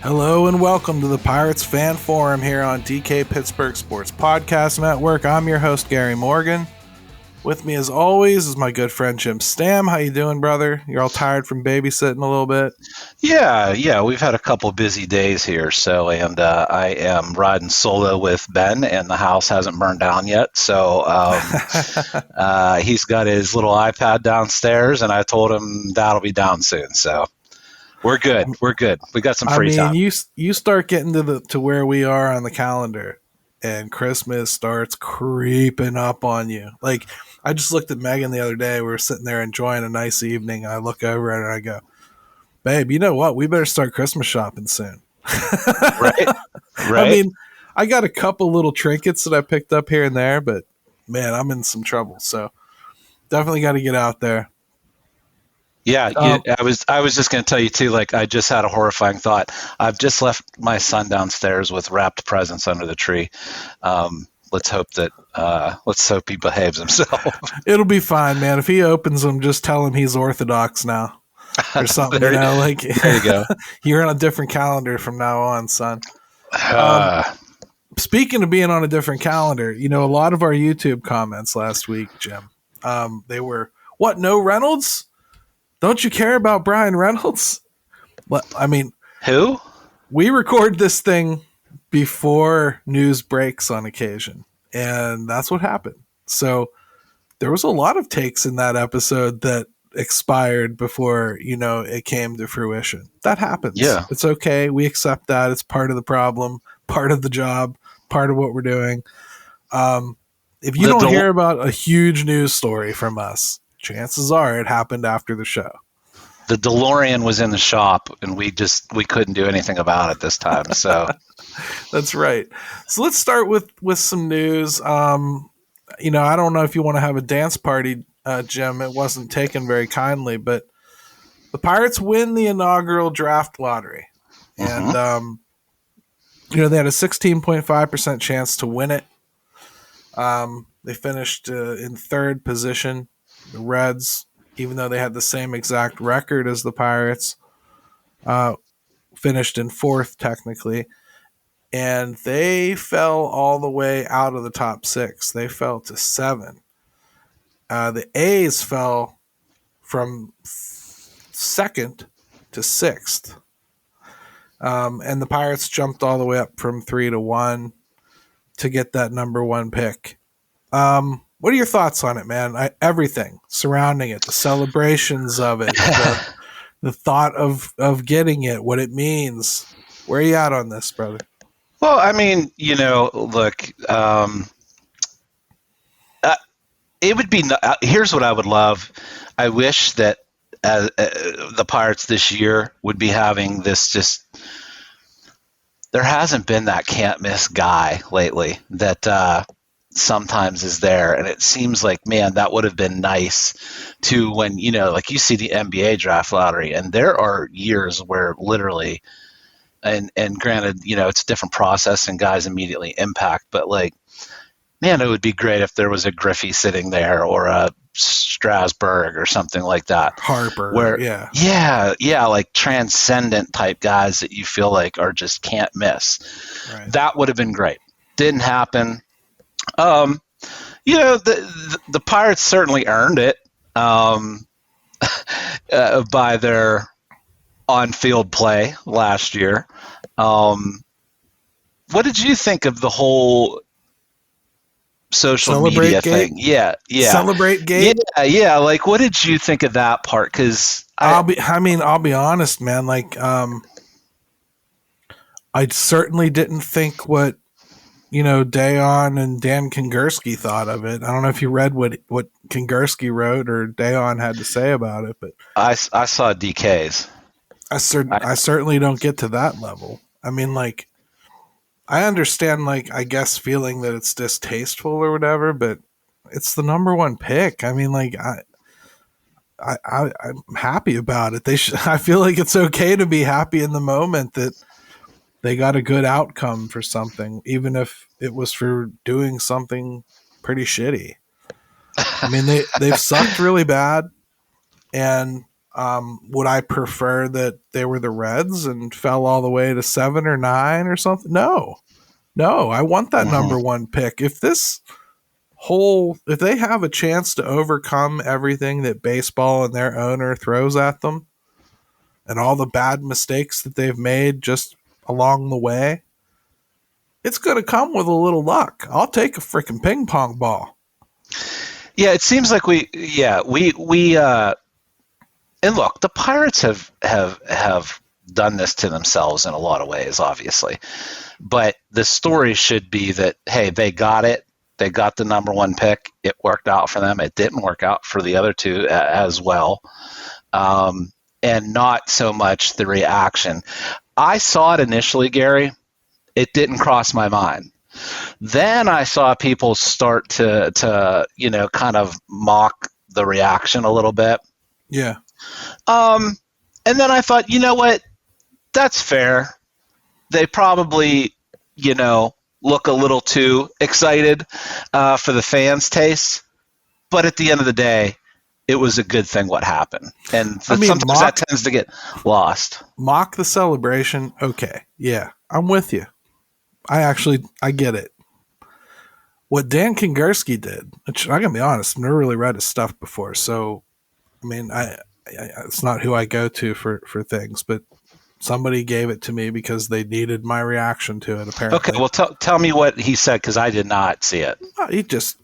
Hello and welcome to the Pirates Fan Forum here on DK Pittsburgh Sports Podcast Network. I'm your host, Gary Morgan. With me as always is my good friend Jim Stam. How you doing, brother? You're all tired from babysitting a little bit? Yeah, we've had a couple busy days here, and I am riding solo with Ben, and the house hasn't burned down yet, so he's got his little iPad downstairs, and I told him that'll be down soon, so we're good. We got some free time. You start getting to where we are on the calendar, and Christmas starts creeping up on you. Like, I just looked at Megan the other day. We were sitting there enjoying a nice evening. I look over at her and I go, babe, you know what? We better start Christmas shopping soon. Right. I mean, I got a couple little trinkets that I picked up here and there, but man, I'm in some trouble. So definitely got to get out there. Yeah, I was just going to tell you too. Like, I just had a horrifying thought. I've just left my son downstairs with wrapped presents under the tree. Let's hope he behaves himself. It'll be fine, man. If he opens them, just tell him he's Orthodox now or something. There you go. You're on a different calendar from now on, son. Speaking of being on a different calendar, a lot of our YouTube comments last week, Jim, they were, "What? No Reynolds? Don't you care about Brian Reynolds?" Well, I mean, who? We record this thing before news breaks on occasion, and that's what happened. So there was a lot of takes in that episode that expired before, it came to fruition. That happens. Yeah. It's okay. We accept that. It's part of the problem, part of the job, part of what we're doing. If you don't hear about a huge news story from us, chances are it happened after the show. The DeLorean was in the shop, and we couldn't do anything about it this time. So that's right. So let's start with some news. I don't know if you want to have a dance party, Jim. It wasn't taken very kindly, but the Pirates win the inaugural draft lottery, and they had a 16.5% chance to win it. They finished in third position. The Reds, even though they had the same exact record as the Pirates, finished in fourth technically, and they fell all the way out of the top six. They fell to 7. The A's fell from second to 6th, and the Pirates jumped all the way up from 3 to 1 to get that number 1 pick. What are your thoughts on it, man? Everything surrounding it, the celebrations of it, the thought of getting it, what it means. Where are you at on this, brother? Well, I mean, look, it would be. Here's what I would love. I wish that the Pirates this year would be having this just. There hasn't been that can't miss guy lately that sometimes is there, and it seems like, man, that would have been nice to when like you see the NBA draft lottery, and there are years where literally, and granted, it's a different process and guys immediately impact, but like, man, it would be great if there was a Griffey sitting there or a Strasburg or something like that. Harper, where like transcendent type guys that you feel like are just can't miss. Right. That would have been great. Didn't happen. The Pirates certainly earned it by their on-field play last year. What did you think of the whole social media thing? Yeah. Celebrate gate? Yeah. Like, what did you think of that part? Because I'll be honest, man. Like, I certainly didn't think what Dejan and Dan Kongursky thought of it. I don't know if you read what Kongursky wrote or Dejan had to say about it, but I saw DK's. I certainly don't get to that level. I mean, like, I understand, like, I guess feeling that it's distasteful or whatever, but it's the number 1 pick. I mean, like, I'm happy about it. I feel like it's okay to be happy in the moment that they got a good outcome for something, even if it was for doing something pretty shitty. I mean, they've sucked really bad, and would I prefer that they were the Reds and fell all the way to 7 or 9 or something? No, I want that number one pick. If they have a chance to overcome everything that baseball and their owner throws at them, and all the bad mistakes that they've made just along the way, it's going to come with a little luck. I'll take a freaking ping pong ball. Yeah, it seems like we and look, the Pirates have done this to themselves in a lot of ways, obviously. But the story should be that, hey, they got it. They got the number one pick. It worked out for them. It didn't work out for the other two as well. And not so much the reaction. I saw it initially, Gary. It didn't cross my mind. Then I saw people start to kind of mock the reaction a little bit. Yeah. And then I thought, you know what? That's fair. They probably, look a little too excited for the fans' taste. But at the end of the day, it was a good thing what happened. And sometimes that tends to get lost. Mock the celebration. Okay. Yeah, I'm with you. I get it. What Dan Kingerski did, which I can be honest, I've never really read his stuff before. So, I mean, it's not who I go to for things, but somebody gave it to me because they needed my reaction to it, apparently. Okay, well, tell me what he said, because I did not see it. He just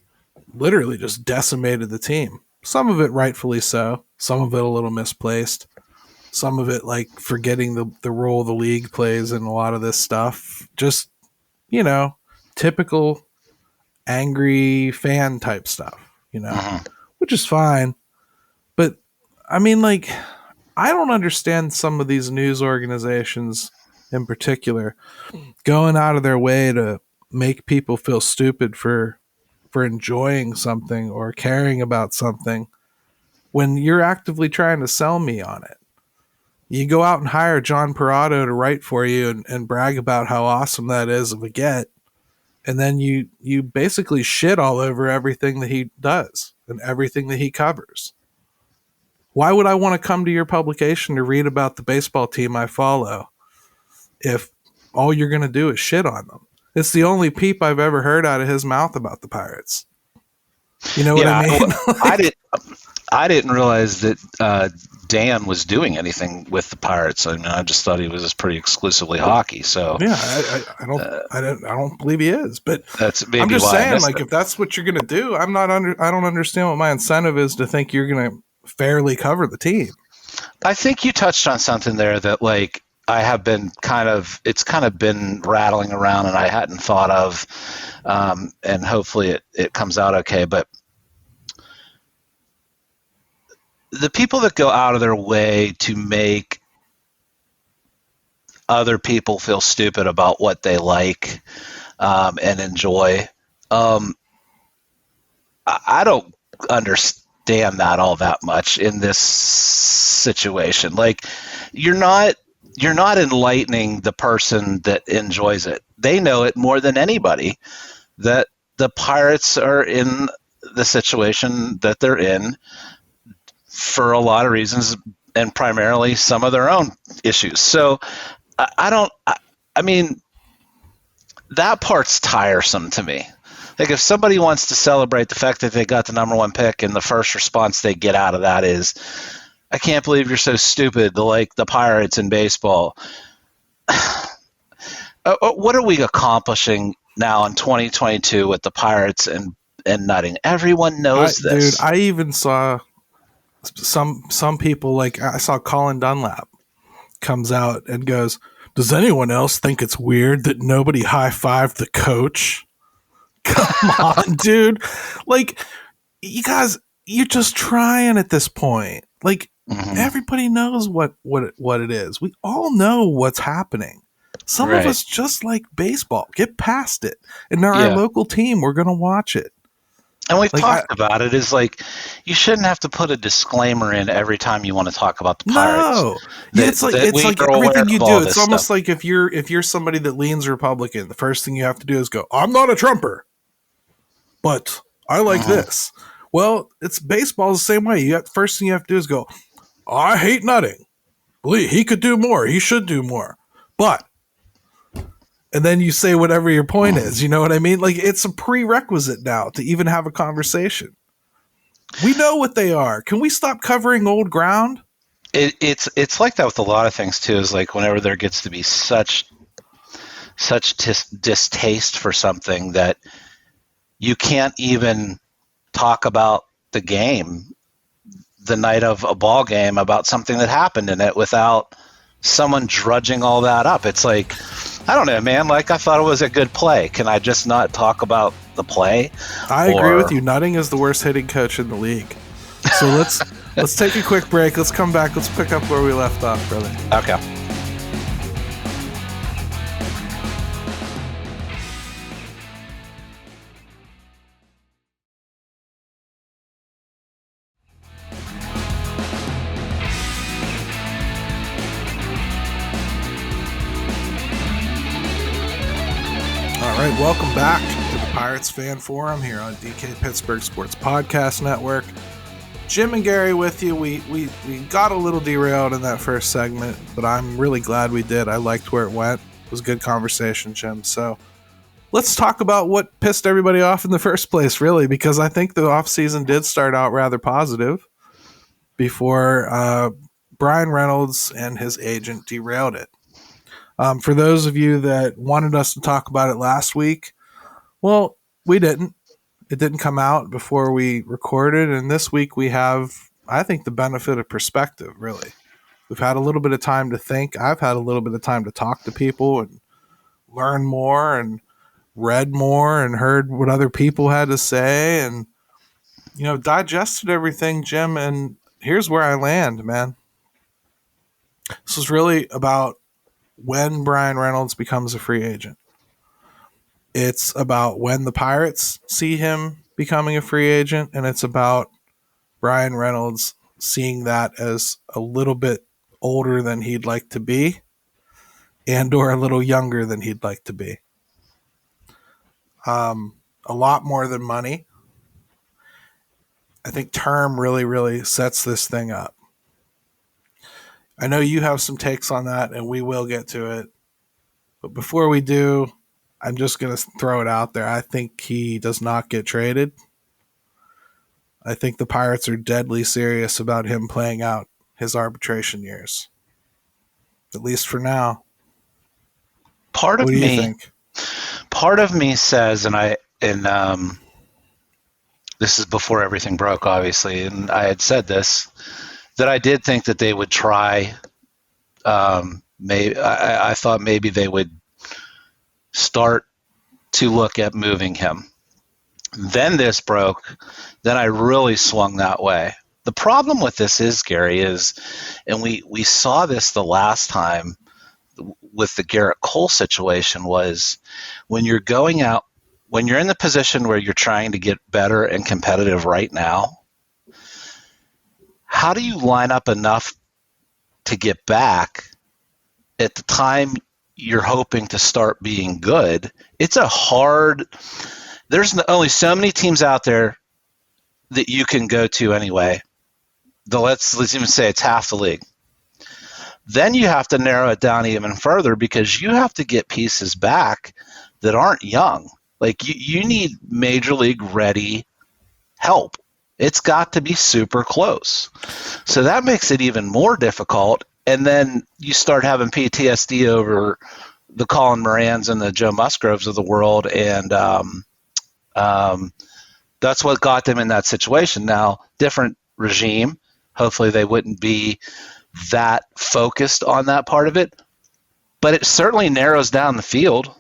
literally just decimated the team. Some of it rightfully so. Some of it a little misplaced. Some of it like forgetting the role the league plays in a lot of this stuff. Just, typical angry fan type stuff, which is fine. But I mean, like, I don't understand some of these news organizations in particular going out of their way to make people feel stupid for enjoying something or caring about something when you're actively trying to sell me on it. You go out and hire John Parado to write for you and brag about how awesome that is of a get. And then you basically shit all over everything that he does and everything that he covers. Why would I want to come to your publication to read about the baseball team I follow if all you're going to do is shit on them? It's the only peep I've ever heard out of his mouth about the Pirates. You know what I mean? I didn't realize that Dan was doing anything with the Pirates. I mean, I just thought he was just pretty exclusively hockey. So yeah, I don't believe he is. But that's maybe I'm just why saying, like, if that's what you're going to do, I don't understand what my incentive is to think you're going to fairly cover the team. I think you touched on something there that, like, I have been it's kind of been rattling around and I hadn't thought of, and hopefully it comes out okay. But the people that go out of their way to make other people feel stupid about what they like and enjoy, I don't understand that all that much in this situation. Like, you're not enlightening the person that enjoys it. They know it more than anybody that the Pirates are in the situation that they're in for a lot of reasons, and primarily some of their own issues. So I mean, that part's tiresome to me. Like, if somebody wants to celebrate the fact that they got the number one pick and the first response they get out of that is, I can't believe you're so stupid to like the Pirates in baseball. What are we accomplishing now in 2022 with the Pirates and nutting? Everyone knows this. Dude, I even saw some people, like, I saw Colin Dunlap comes out and goes, does anyone else think it's weird that nobody high-fived the coach? Come on, dude. Like, you guys, you're just trying at this point. Like, everybody knows what it is. We all know what's happening. Some of us just like baseball. Get past it. And they're our local team. We're going to watch it. And we've Like, talked about it, is like you shouldn't have to put a disclaimer in every time you want to talk about the Pirates no, yeah, that, it's we like are aware everything you of do. all It's this almost stuff. like if you're somebody that leans Republican, the first thing you have to do is go, "I'm not a Trumper, but I like Hmm. this." Well, it's baseball the same way. First thing you have to do is go, "I hate nutting. Believe he could do more. He should do more." But and then you say whatever your point is. You know what I mean? Like, it's a prerequisite now to even have a conversation. We know what they are. Can we stop covering old ground? It's like that with a lot of things too. Is like whenever there gets to be such distaste for something that you can't even talk about the game the night of a ball game about something that happened in it without someone drudging all that up. It's like, I don't know, man. Like, I thought it was a good play. Can I just not talk about the play? I agree with Or you. Nutting is the worst hitting coach in the league. So let's take a quick break. Let's come back. Let's pick up where we left off, brother. okay. All right, welcome back to the Pirates Fan Forum here on DK Pittsburgh Sports Podcast Network. Jim and Gary with you. We got a little derailed in that first segment, but I'm really glad we did. I liked where it went. It was a good conversation, Jim. So let's talk about what pissed everybody off in the first place, really, because I think the offseason did start out rather positive before Brian Reynolds and his agent derailed it. For those of you that wanted us to talk about it last week, well, we didn't. It didn't come out before we recorded, and this week we have, I think, the benefit of perspective, really. We've had a little bit of time to think. I've had a little bit of time to talk to people and learn more and read more and heard what other people had to say and, digested everything, Jim, and here's where I land, man. This is really about when Brian Reynolds becomes a free agent. It's about when the Pirates see him becoming a free agent, and it's about Brian Reynolds seeing that as a little bit older than he'd like to be and or a little younger than he'd like to be. A lot more than money. I think term really, really sets this thing up. I know you have some takes on that, and we will get to it. But before we do, I'm just going to throw it out there. I think he does not get traded. I think the Pirates are deadly serious about him playing out his arbitration years, at least for now. Part What of do you me, think? says, and this is before everything broke, obviously, and I had said this, that I did think that they would try. I thought maybe they would start to look at moving him. Then this broke. Then I really swung that way. The problem with this is, Gary, and we saw this the last time with the Garrett Cole situation, was when you're going out, when you're in the position where you're trying to get better and competitive right now, how do you line up enough to get back at the time you're hoping to start being good? It's a hard, there's only so many teams out there that you can go to anyway. Let's even say it's half the league. Then you have to narrow it down even further because you have to get pieces back that aren't young. Like you need major league ready help. It's got to be super close. So that makes it even more difficult. And then you start having PTSD over the Colin Morans and the Joe Musgroves of the world. And that's what got them in that situation. Now, different regime. Hopefully they wouldn't be that focused on that part of it. But it certainly narrows down the field.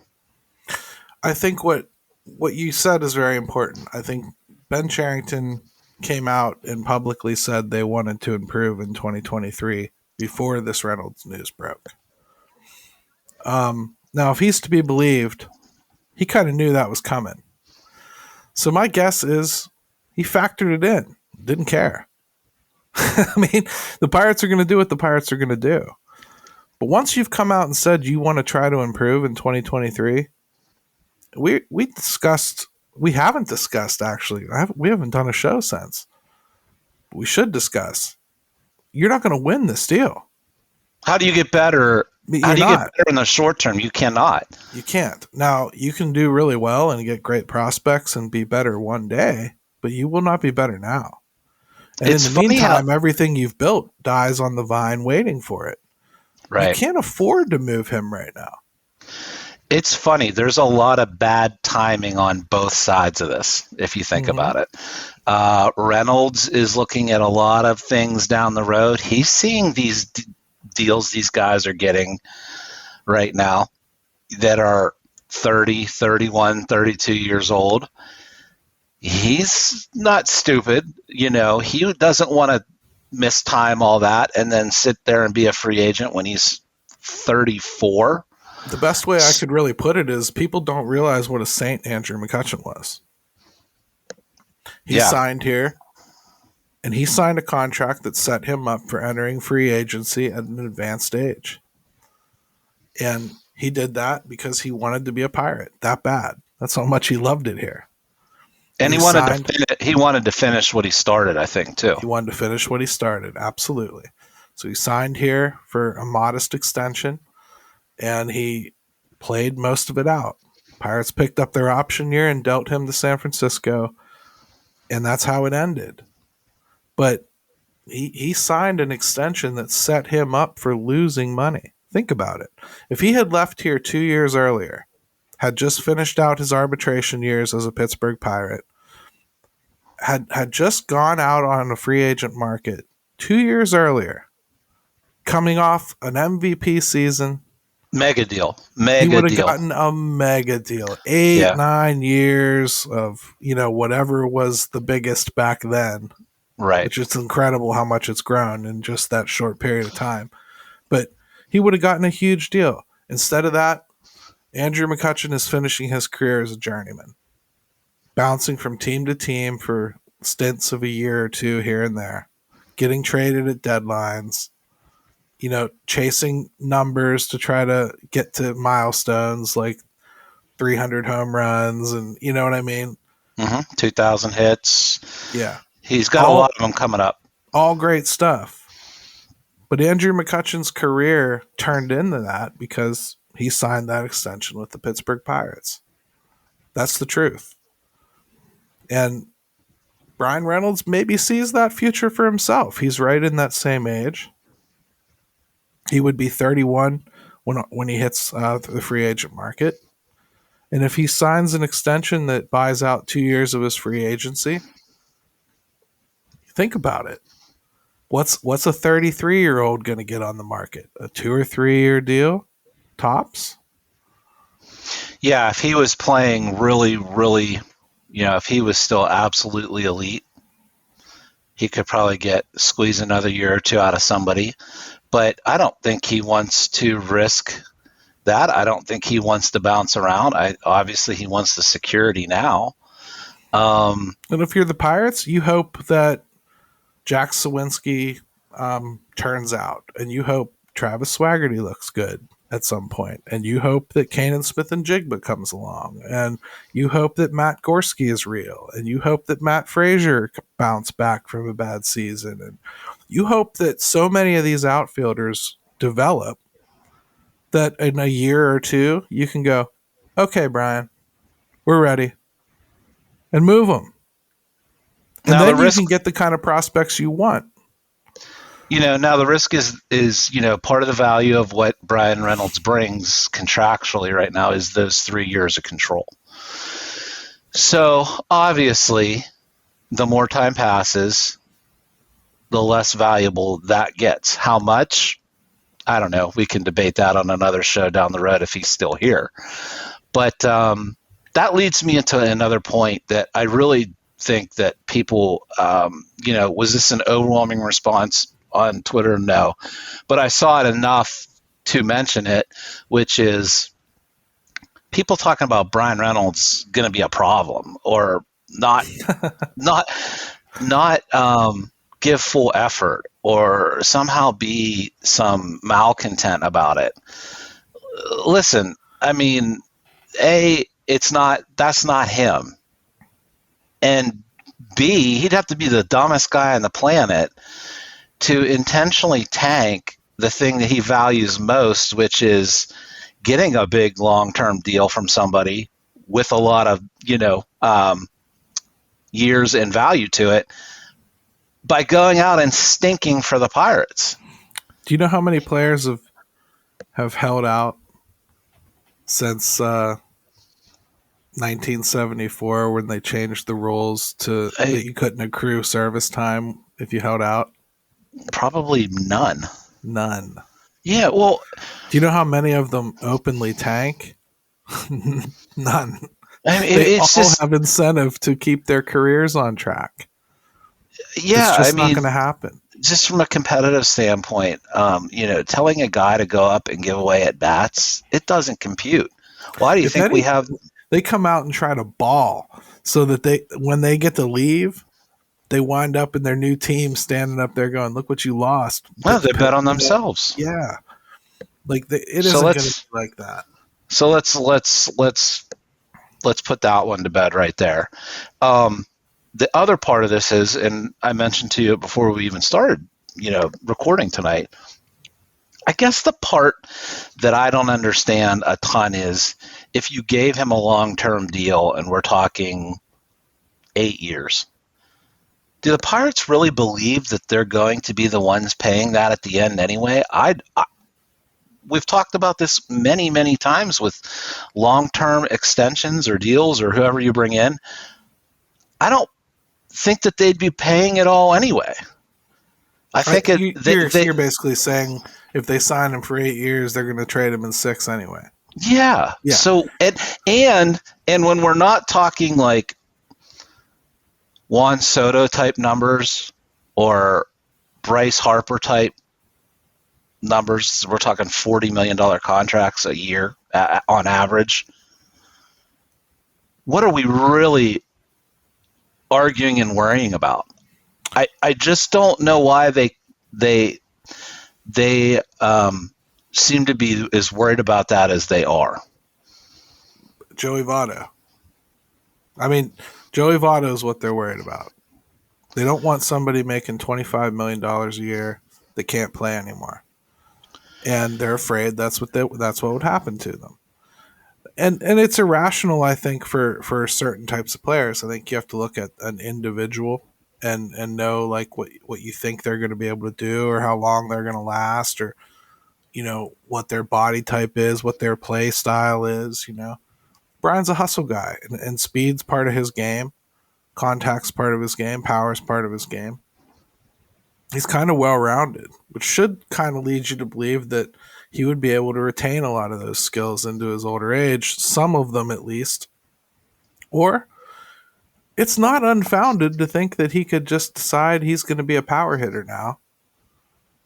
I think what you said is very important. I think Ben Cherington came out and publicly said they wanted to improve in 2023 before this Reynolds news broke. Now, if he's to be believed, he kind of knew that was coming. So my guess is he factored it in, didn't care. I mean, the Pirates are going to do what the Pirates are going to do. But once you've come out and said you want to try to improve in 2023, we haven't discussed actually. We haven't done a show since. We should discuss. You're not going to win this deal. How do you get better? How do you not. get better in the short term? You cannot. You can't. Now, you can do really well and get great prospects and be better one day, but you will not be better now. And It's in the funny meantime, everything you've built dies on the vine waiting for it. Right. You can't afford to move him right now. It's funny. There's a lot of bad timing on both sides of this, if you think about it. Reynolds is looking at a lot of things down the road. He's seeing these deals these guys are getting right now that are 30, 31, 32 years old. He's not stupid. You know, he doesn't want to miss time all that and then sit there and be a free agent when he's 34. The best way I could really put it is people don't realize what a saint Andrew McCutchen was. He signed here, and he signed a contract that set him up for entering free agency at an advanced age. And he did that because he wanted to be a Pirate that bad. That's how much he loved it here. And he wanted to finish what he started, I think, too. He wanted to finish what he started, absolutely. So he signed here for a modest extension, and he played most of it out. Pirates picked up their option year and dealt him to San Francisco, and that's how it ended. But he signed an extension that set him up for losing money. Think about it. If he had left here 2 years earlier, had just finished out his arbitration years as a Pittsburgh Pirate, had just gone out on a free agent market 2 years earlier, coming off an MVP season, mega deal. He would have gotten a mega deal. 9 years of, whatever was the biggest back then. Right. Which is incredible how much it's grown in just that short period of time. But he would have gotten a huge deal. Instead of that, Andrew McCutchen is finishing his career as a journeyman, bouncing from team to team for stints of a year or two here and there, getting traded at deadlines, chasing numbers to try to get to milestones like 300 home runs and you know what I mean? 2,000 hits. Yeah. He's got a lot of them coming up. All great stuff. But Andrew McCutchen's career turned into that because he signed that extension with the Pittsburgh Pirates. That's the truth. And Brian Reynolds maybe sees that future for himself. He's right in that same age. He would be 31 when he hits the free agent market. And if he signs an extension that buys out 2 years of his free agency, think about it. What's a 33-year-old going to get on the market? A 2 or 3 year deal? Tops? Yeah, if he was playing really, really, if he was still absolutely elite, he could probably squeeze another year or two out of somebody. But I don't think he wants to risk that. I don't think he wants to bounce around. Obviously, he wants the security now. And if you're the Pirates, you hope that Jack Sawinski turns out, and you hope Travis Swaggerty looks good at some point, and you hope that Kanan Smith-Njigba comes along, and you hope that Matt Gorski is real, and you hope that Matt Frazier bounced back from a bad season, and you hope that so many of these outfielders develop that in a year or two you can go, okay, Brian, we're ready, and move them. And now then you can get the kind of prospects you want. Now the risk is part of the value of what Brian Reynolds brings contractually right now is those 3 years of control. So obviously, the more time passes, the less valuable that gets. How much? I don't know. We can debate that on another show down the road if he's still here. But that leads me into another point that I really think that people, was this an overwhelming response on Twitter? No. But I saw it enough to mention it, which is people talking about Brian Reynolds going to be a problem or, not not not give full effort or somehow be some malcontent about it. Listen, I mean, that's not him. And B, he'd have to be the dumbest guy on the planet to intentionally tank the thing that he values most, which is getting a big long-term deal from somebody with a lot of, years and value to it, by going out and stinking for the Pirates. Do you know how many players have held out since 1974 when they changed the rules that you couldn't accrue service time if you held out? Probably none. None. Yeah, well... Do you know how many of them openly tank? None. I mean, they all have incentive to keep their careers on track. Yeah, it's just not going to happen. Just from a competitive standpoint, telling a guy to go up and give away at bats, it doesn't compute. Why do you think we have? They come out and try to ball so that when they get to leave, they wind up in their new team standing up there going, "Look what you lost." Well, they bet on themselves. Yeah, it isn't going to be like that. So let's put that one to bed right there. The other part of this is, and I mentioned to you before we even started, recording tonight, I guess the part that I don't understand a ton is if you gave him a long-term deal and we're talking 8 years, do the Pirates really believe that they're going to be the ones paying that at the end anyway? We've talked about this many, many times with long-term extensions or deals or whoever you bring in. I don't think that they'd be paying it all anyway. I think you're basically saying if they sign him for 8 years, they're going to trade him in 6 anyway. Yeah. So and when we're not talking like Juan Soto type numbers or Bryce Harper type numbers, we're talking $40 million contracts a year on average. What are we really arguing and worrying about? I just don't know why they seem to be as worried about that as they are. Joey Votto. I mean, Joey Votto is what they're worried about. They don't want somebody making $25 million a year that can't play anymore. And they're afraid that's what would happen to them. And it's irrational, I think, for certain types of players. I think you have to look at an individual and know like what you think they're going to be able to do or how long they're going to last or, what their body type is, what their play style is, Brian's a hustle guy and speed's part of his game. Contact's part of his game. Power's part of his game. He's kind of well-rounded, which should kind of lead you to believe that he would be able to retain a lot of those skills into his older age, some of them at least. Or it's not unfounded to think that he could just decide he's going to be a power hitter now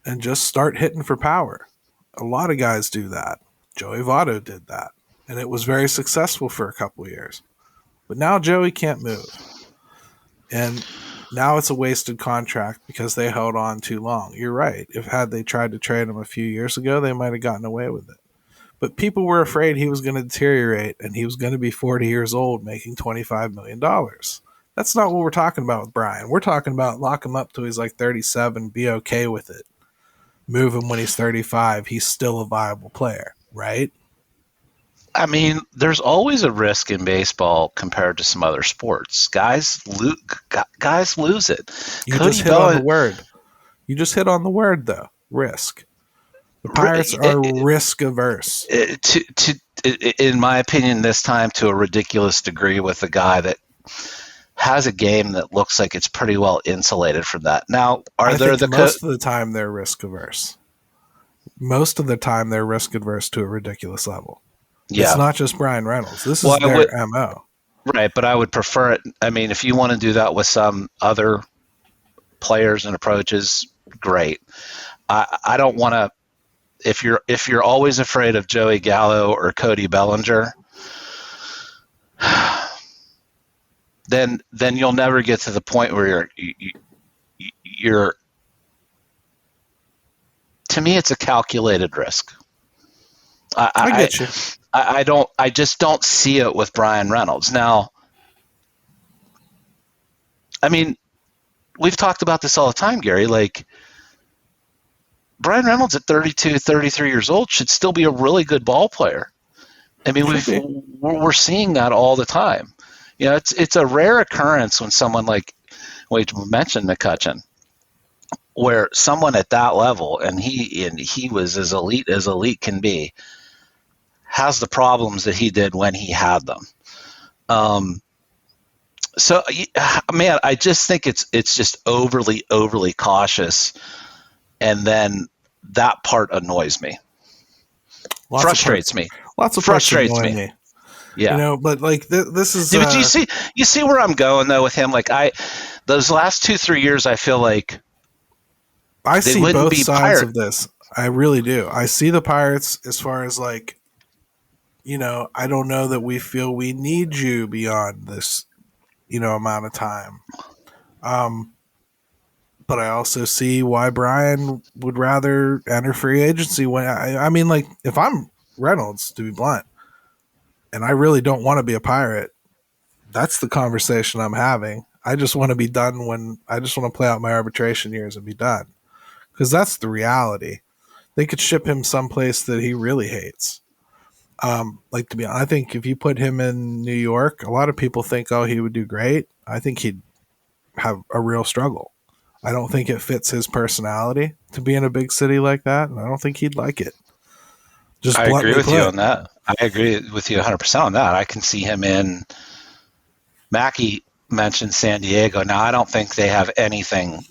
and just start hitting for power. A lot of guys do that. Joey Votto did that, and it was very successful for a couple of years. But now Joey can't move. And now it's a wasted contract because they held on too long. You're right. Had they tried to trade him a few years ago, they might have gotten away with it. But people were afraid he was going to deteriorate and he was going to be 40 years old making $25 million. That's not what we're talking about with Brian. We're talking about lock him up till he's like 37, be okay with it. Move him when he's 35. He's still a viable player, right? I mean, there's always a risk in baseball compared to some other sports. Guys lose it. You just hit on the word. You just hit on the word, though. Risk. The Pirates are risk averse. In my opinion, this time to a ridiculous degree with a guy that has a game that looks like it's pretty well insulated from that. Now, most of the time they're risk averse. Most of the time they're risk averse to a ridiculous level. Yeah. It's not just Brian Reynolds. This is their MO. Right, but I would prefer it. I mean, if you want to do that with some other players and approaches, great. I don't want to. If you're always afraid of Joey Gallo or Cody Bellinger, then you'll never get to the point where you're. To me, it's a calculated risk. I get you. I just don't see it with Brian Reynolds. Now, I mean, we've talked about this all the time, Gary. Like, Brian Reynolds at 32, 33 years old should still be a really good ball player. I mean, we're seeing that all the time. You know, it's a rare occurrence when someone like, we mentioned McCutcheon, where someone at that level, and he was as elite can be, has the problems that he did when he had them. So, man, I just think it's just overly cautious, and then that part annoys me, frustrates me. Lots of frustrates me. Yeah, you know, but like this is. But you see where I'm going though with him. Like those last 2-3 years, I feel like I see both sides of this. I really do. I see the Pirates as far as like, you know, I don't know that we feel we need you beyond this, you know, amount of time. But I also see why Brian would rather enter free agency when I mean, like, if I'm Reynolds, to be blunt, and I really don't want to be a Pirate, that's the conversation I'm having. I just want to be done when I just want to play out my arbitration years and be done. Because that's the reality. They could ship him someplace that he really hates. Like, to be honest, I think if you put him in New York, a lot of people think, oh, he would do great. I think he'd have a real struggle. I don't think it fits his personality to be in a big city like that, and I don't think he'd like it. Just I agree with you on that. I agree with you 100% on that. I can see him in. Mackey mentioned San Diego. Now, I don't think they have anything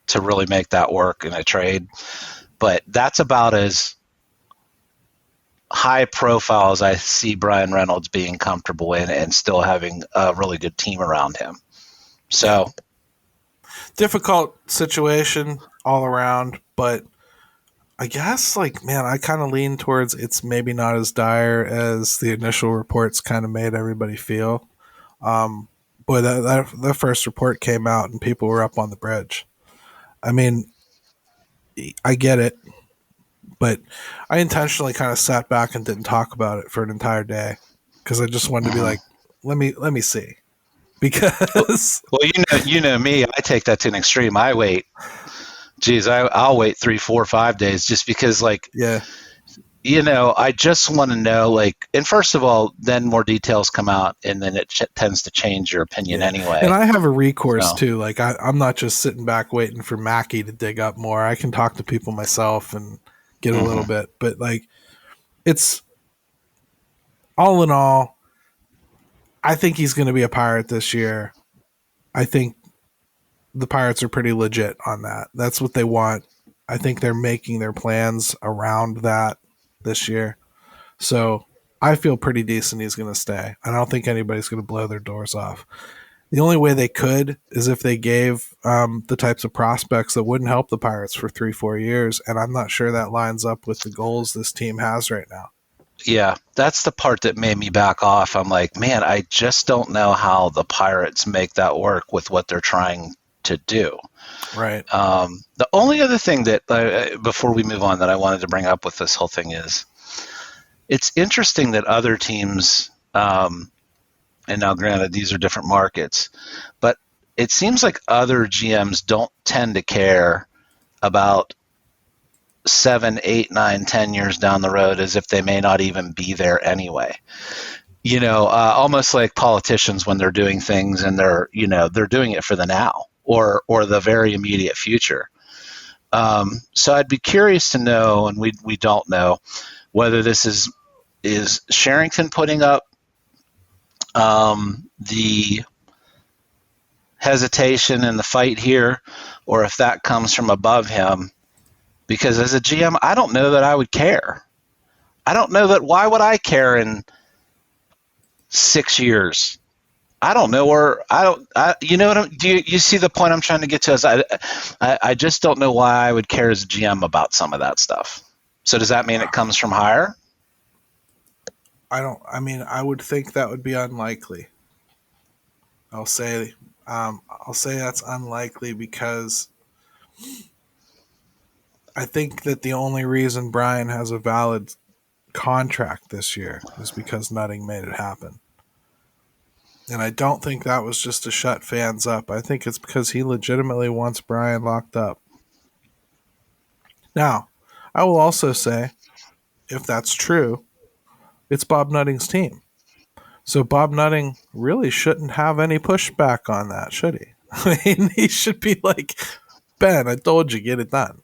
to really make that work in a trade, but that's about as high profile as I see Brian Reynolds being comfortable in and still having a really good team around him. So, difficult situation all around, but I guess, like, man, I kind of lean towards it's maybe not as dire as the initial reports kind of made everybody feel. Boy, that first report came out and people were up on the bridge. I mean, I get it, but I intentionally kind of sat back and didn't talk about it for an entire day because I just wanted to be like, let me see. Because you know me, I take that to an extreme. I wait. Geez, I'll wait 3, 4, 5 days just because, like, yeah, you know, I just want to know, like, and first of all, then more details come out, and then it tends to change your opinion anyway. And I have a recourse too. Like, I'm not just sitting back waiting for Mackey to dig up more. I can talk to people myself and get a little bit, but like, it's all in all, I think he's going to be a Pirate this year. I think the Pirates are pretty legit on that. That's what they want. I think they're making their plans around that this year. So I feel pretty decent he's going to stay. I don't think anybody's going to blow their doors off. The only way they could is if they gave the types of prospects that wouldn't help the Pirates for 3-4 years, and I'm not sure that lines up with the goals this team has right now. Yeah, that's the part that made me back off. I'm like, man, I just don't know how the Pirates make that work with what they're trying to do. Right. The only other thing that, before we move on, that I wanted to bring up with this whole thing is, it's interesting that other teams, and now granted these are different markets, but it seems like other GMs don't tend to care about 7, 8, 9, 10 years down the road, as if they may not even be there anyway. You know, almost like politicians when they're doing things and they're doing it for the now or the very immediate future. So I'd be curious to know, and we don't know, whether this is Sherrington putting up the hesitation and the fight here, or if that comes from above him. Because as a GM, I don't know that I would care. I don't know that. Why would I care in 6 years? I don't know where. You know what? Do you see the point I'm trying to get to? Is I just don't know why I would care as a GM about some of that stuff. So does that mean it comes from higher? I don't. I mean, I would think that would be unlikely. I'll say that's unlikely because I think that the only reason Brian has a valid contract this year is because Nutting made it happen. And I don't think that was just to shut fans up. I think it's because he legitimately wants Brian locked up. Now, I will also say, if that's true, it's Bob Nutting's team. So Bob Nutting really shouldn't have any pushback on that, should he? I mean, he should be like, Ben, I told you, get it done.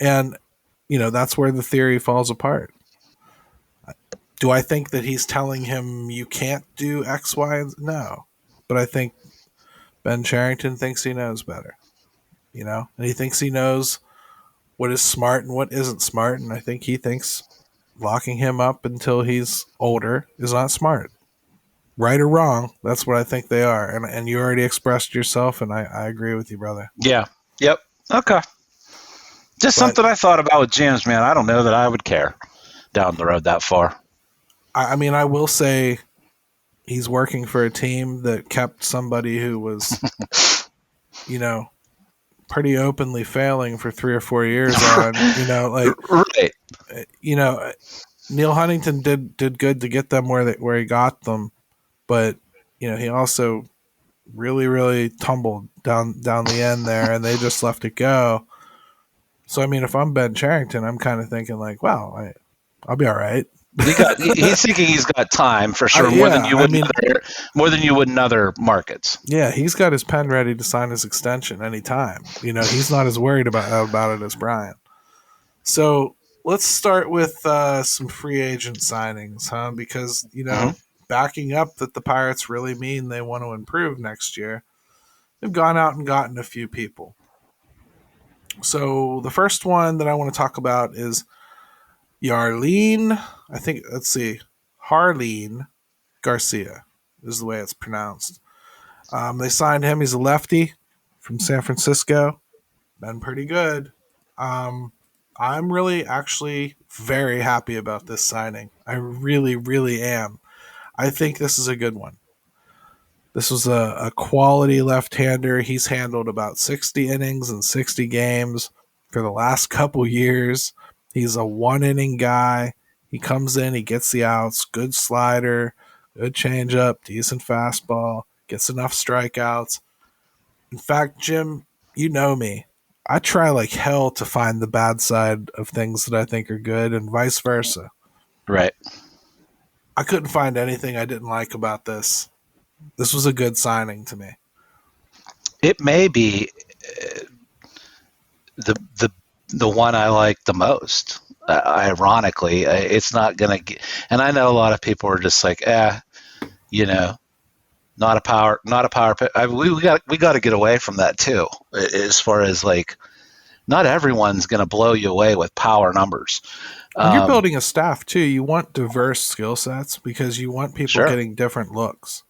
And, that's where the theory falls apart. Do I think that he's telling him you can't do X, Y, and no. But I think Ben Cherington thinks he knows better, and he thinks he knows what is smart and what isn't smart. And I think he thinks locking him up until he's older is not smart. Right or wrong, that's what I think they are. And you already expressed yourself, and I agree with you, brother. Yeah. Yep. Okay. Just something I thought about with James, man. I don't know that I would care down the road that far. I mean, I will say he's working for a team that kept somebody who was, pretty openly failing for 3 or 4 years on, right. Neil Huntington did good to get them where he got them, but he also really, really tumbled down the end there, and they just left it go. So, I mean, if I'm Ben Cherington, I'm kind of thinking like, wow, I'll be all right. He's thinking he's got time for sure, more than you would in other markets. Yeah, he's got his pen ready to sign his extension anytime. He's not as worried about it as Brian. So let's start with some free agent signings, huh? Because backing up that the Pirates really mean they want to improve next year, they've gone out and gotten a few people. So the first one that I want to talk about is Yarlene. Harleen Garcia is the way it's pronounced. They signed him. He's a lefty from San Francisco. Been pretty good. I'm really actually very happy about this signing. I really, really am. I think this is a good one. This was a quality left-hander. He's handled about 60 innings and 60 games for the last couple years. He's a one-inning guy. He comes in, he gets the outs, good slider, good changeup, decent fastball, gets enough strikeouts. In fact, Jim, you know me. I try like hell to find the bad side of things that I think are good and vice versa. Right. I couldn't find anything I didn't like about this. This was a good signing to me. It may be the one I like the most. Ironically, it's not going to get, and I know a lot of people are just like, not a power pick. We got to get away from that too. As far as like, not everyone's going to blow you away with power numbers. When you're building a staff too, you want diverse skill sets because you want people getting different looks.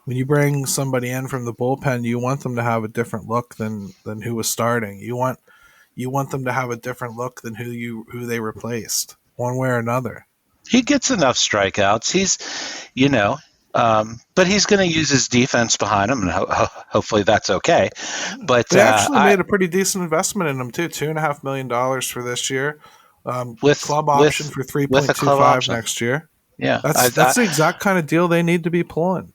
When you bring somebody in from the bullpen, you want them to have a different look than who was starting. You want them to have a different look than who they replaced, one way or another. He gets enough strikeouts. He's, but he's going to use his defense behind him, and hopefully that's okay. But they actually made a pretty decent investment in him too, $2.5 million for this year. With club option for 3.25 next year. Yeah, that's the exact kind of deal they need to be pulling.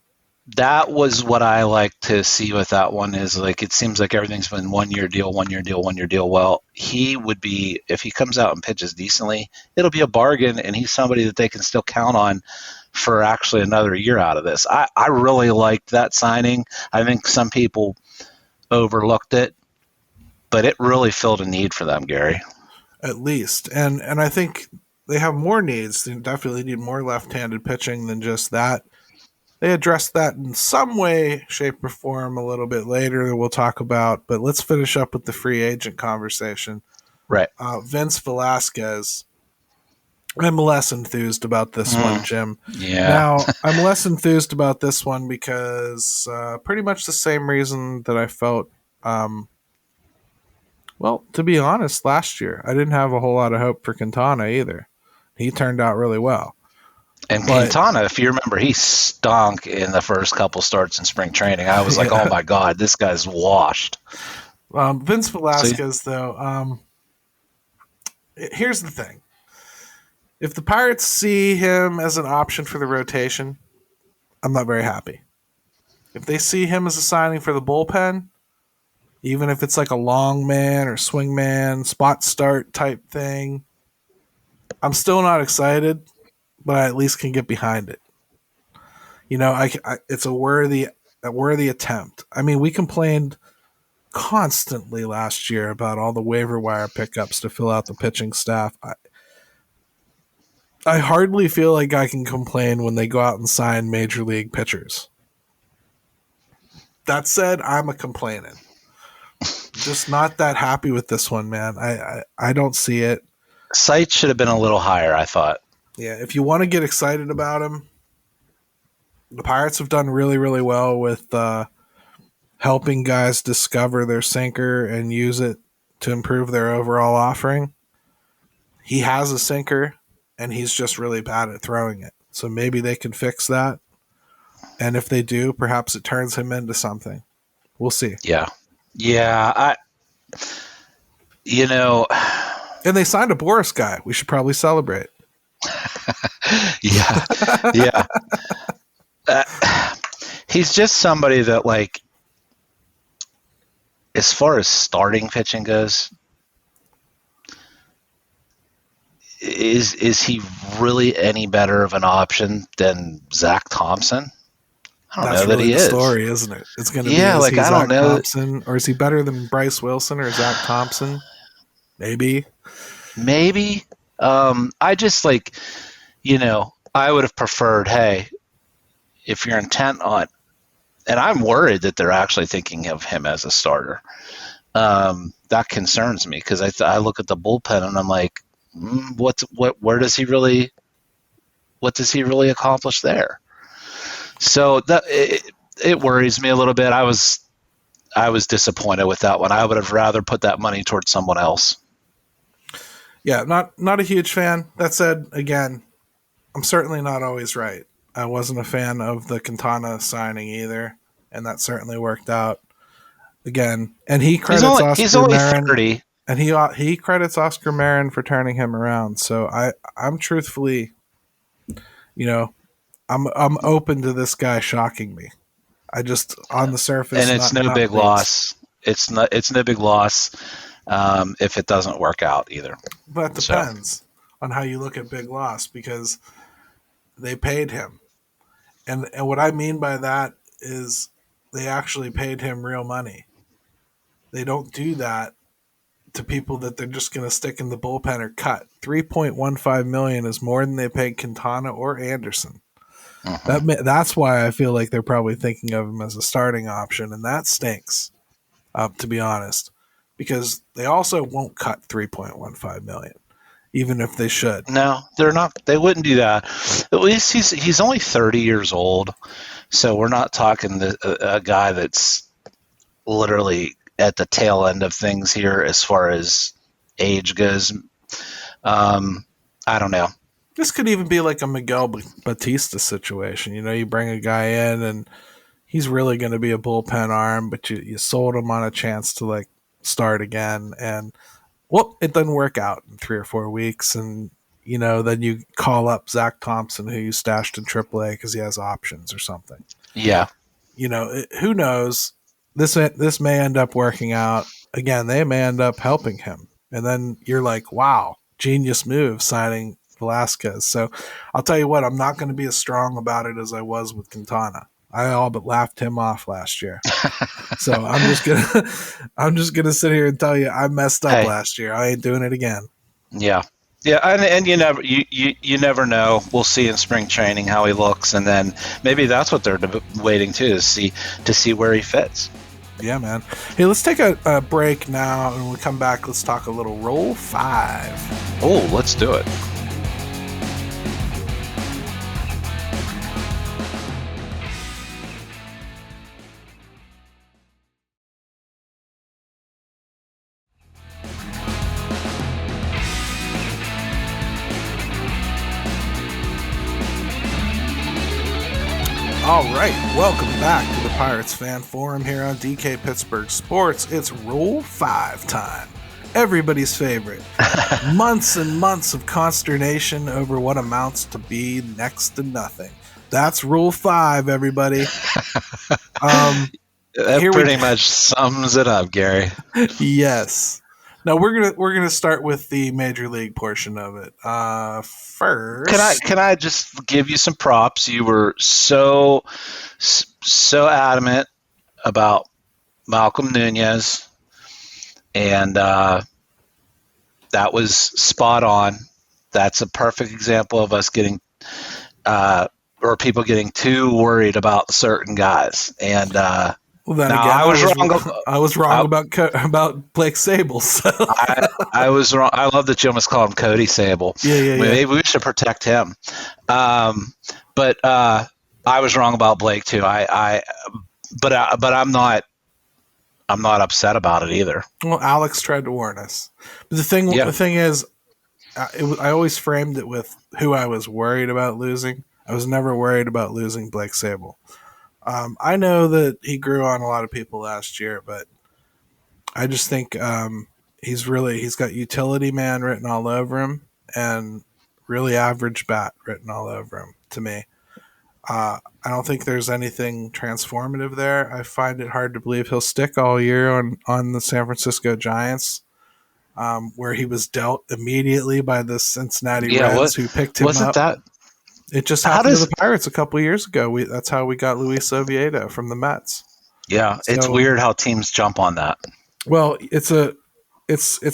That was what I like to see with that one. Is like, it seems like everything's been 1 year deal. Well, he would be, if he comes out and pitches decently, it'll be a bargain, and he's somebody that they can still count on for actually another year out of this. I really liked that signing. I think some people overlooked it, but it really filled a need for them, Gary. At least. And I think they have more needs. They definitely need more left-handed pitching than just that. They addressed that in some way, shape, or form a little bit later that we'll talk about. But let's finish up with the free agent conversation. Right. Vince Velasquez. I'm less enthused about this one, Jim. Yeah. Now, I'm less enthused about this one because pretty much the same reason that I felt, well, to be honest, last year. I didn't have a whole lot of hope for Quintana either. He turned out really well. And Quintana, if you remember, he stunk in the first couple starts in spring training. I was like, oh my God, this guy's washed. Vince Velasquez, though, here's the thing. If the Pirates see him as an option for the rotation, I'm not very happy. If they see him as a signing for the bullpen, even if it's like a long man or swing man, spot start type thing, I'm still not excited, but I at least can get behind it. It's a worthy attempt. I mean, we complained constantly last year about all the waiver wire pickups to fill out the pitching staff. I hardly feel like I can complain when they go out and sign major league pitchers. That said, I'm a complaining. Just not that happy with this one, man. I don't see it. Sight should have been a little higher, I thought. Yeah, if you want to get excited about him, the Pirates have done really, really well with helping guys discover their sinker and use it to improve their overall offering. He has a sinker, and he's just really bad at throwing it. So maybe they can fix that. And if they do, perhaps it turns him into something. We'll see. Yeah. Yeah. And they signed a Boris guy. We should probably celebrate. Yeah. Yeah. He's just somebody that, like, as far as starting pitching goes, is he really any better of an option than Zach Thompson? I don't know that he is. That's really the story, isn't it? It's going to be, I don't know. Thompson, or is he better than Bryce Wilson or Zach Thompson? Maybe. I just, like, I would have preferred, hey, if you're intent on, and I'm worried that they're actually thinking of him as a starter. That concerns me because I look at the bullpen and I'm like, what does he really accomplish there? So that it worries me a little bit. I was disappointed with that one. I would have rather put that money towards someone else. Yeah, not a huge fan. That said, again, I'm certainly not always right. I wasn't a fan of the Quintana signing either, and that certainly worked out. Again, and he credits Oscar Marin, 30. And he credits Oscar Marin for turning him around. So I'm truthfully, I'm open to this guy shocking me. I just on the surface, and it's no big loss. It's no big loss if it doesn't work out either. But it depends on how you look at big loss because they paid him, and what I mean by that is they actually paid him real money. They don't do that to people that they're just going to stick in the bullpen or cut. $3.15 million is more than they paid Quintana or Anderson. That's why I feel like they're probably thinking of him as a starting option, and that stinks, to be honest, because they also won't cut $3.15 million, even if they should. No, they're not. They wouldn't do that. At least he's only 30 years old, so we're not talking a guy that's literally at the tail end of things here as far as age goes. I don't know. This could even be like a Miguel Batista situation. You bring a guy in and he's really going to be a bullpen arm, but you sold him on a chance to like start again. And it doesn't work out in 3 or 4 weeks. And, then you call up Zach Thompson, who you stashed in AAA because he has options or something. Yeah. Who knows? This may end up working out. Again, they may end up helping him. And then you're like, wow, genius move signing Velasquez. So I'll tell you what, I'm not going to be as strong about it as I was with Quintana. I all but laughed him off last year. So I'm just gonna sit here and tell you I messed up last year. I ain't doing it again. Yeah. Yeah, and you never know. We'll see in spring training how he looks, and then maybe that's what they're waiting to see where he fits. Yeah, man. Hey, let's take a break now, and when we come back, let's talk a little Roll 5. Oh, let's do it. All right, welcome back to the Pirates Fan Forum here on DK Pittsburgh Sports. It's Rule 5 time. Everybody's favorite. Months and months of consternation over what amounts to be next to nothing. That's Rule 5, everybody. That pretty much sums it up, Gary. Yes. Now we're gonna start with the major league portion of it. First, can I just give you some props? You were so adamant about Malcolm Nunez, and that was spot on. That's a perfect example of us getting or people getting too worried about certain guys. And well, then again, I was wrong about Blake Sable. So. I was wrong. I love that you almost called him Cody Sable. Yeah. Maybe we should protect him. But I was wrong about Blake too. But I'm not upset about it either. Well, Alex tried to warn us. But the thing is, I always framed it with who I was worried about losing. I was never worried about losing Blake Sable. I know that he grew on a lot of people last year, but I just think he's got utility man written all over him and really average bat written all over him to me. I don't think there's anything transformative there. I find it hard to believe he'll stick all year on the San Francisco Giants, where he was dealt immediately by the Cincinnati Reds who picked him up. It just happened to the Pirates a couple years ago. That's how we got Luis Oviedo from the Mets. Yeah, it's weird how teams jump on that. Well, it's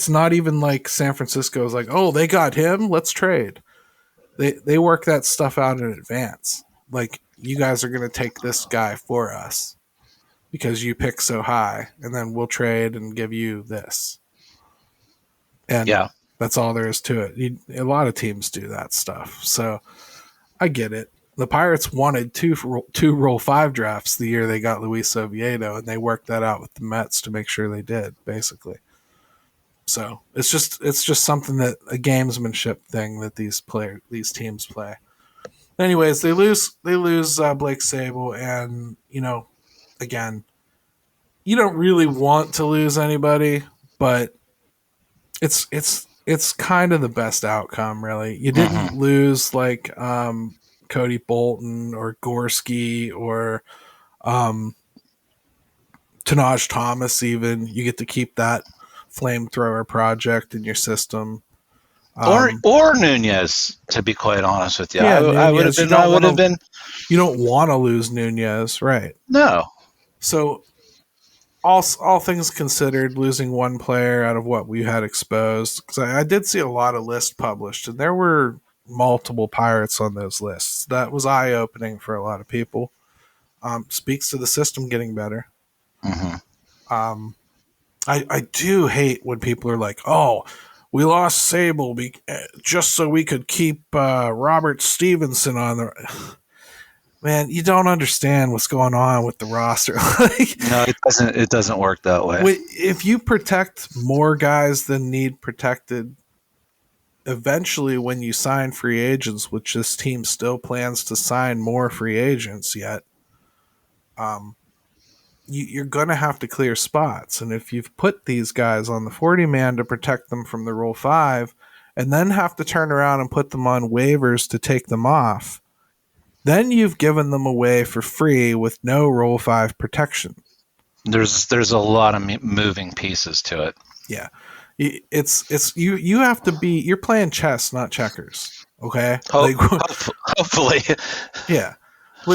not even like San Francisco is like, oh, they got him, let's trade. They work that stuff out in advance. Like, you guys are going to take this guy for us because you pick so high, and then we'll trade and give you this. And that's all there is to it. A lot of teams do that stuff. So I get it. The Pirates wanted two Rule 5 drafts the year they got Luis Oviedo, and they worked that out with the Mets to make sure they did, basically. So it's just something that a gamesmanship thing that these teams play. Anyways, they lose Blake Sable, and again, you don't really want to lose anybody, but it's kind of the best outcome, really. You didn't lose like Cody Bolton or Gorski or Tanaj Thomas. Even you get to keep that flamethrower project in your system. Or Nunez, to be quite honest with you. Yeah, I would have been. You don't want to lose Nunez, right? No. So, all things considered, losing one player out of what we had exposed, because I did see a lot of lists published, and there were multiple Pirates on those lists. That was eye-opening for a lot of people. Speaks to the system getting better. Mm-hmm. I do hate when people are like, oh, we lost Sable just so we could keep Robert Stevenson on the... Man, you don't understand what's going on with the roster. No, it doesn't. It doesn't work that way. If you protect more guys than need protected, eventually when you sign free agents, which this team still plans to sign more free agents yet, you're going to have to clear spots. And if you've put these guys on the 40-man to protect them from the Rule 5 and then have to turn around and put them on waivers to take them off, then you've given them away for free with no Rule 5 protection. There's a lot of moving pieces to it. Yeah. It's you have to be, you're playing chess, not checkers. Okay. Hopefully. Yeah.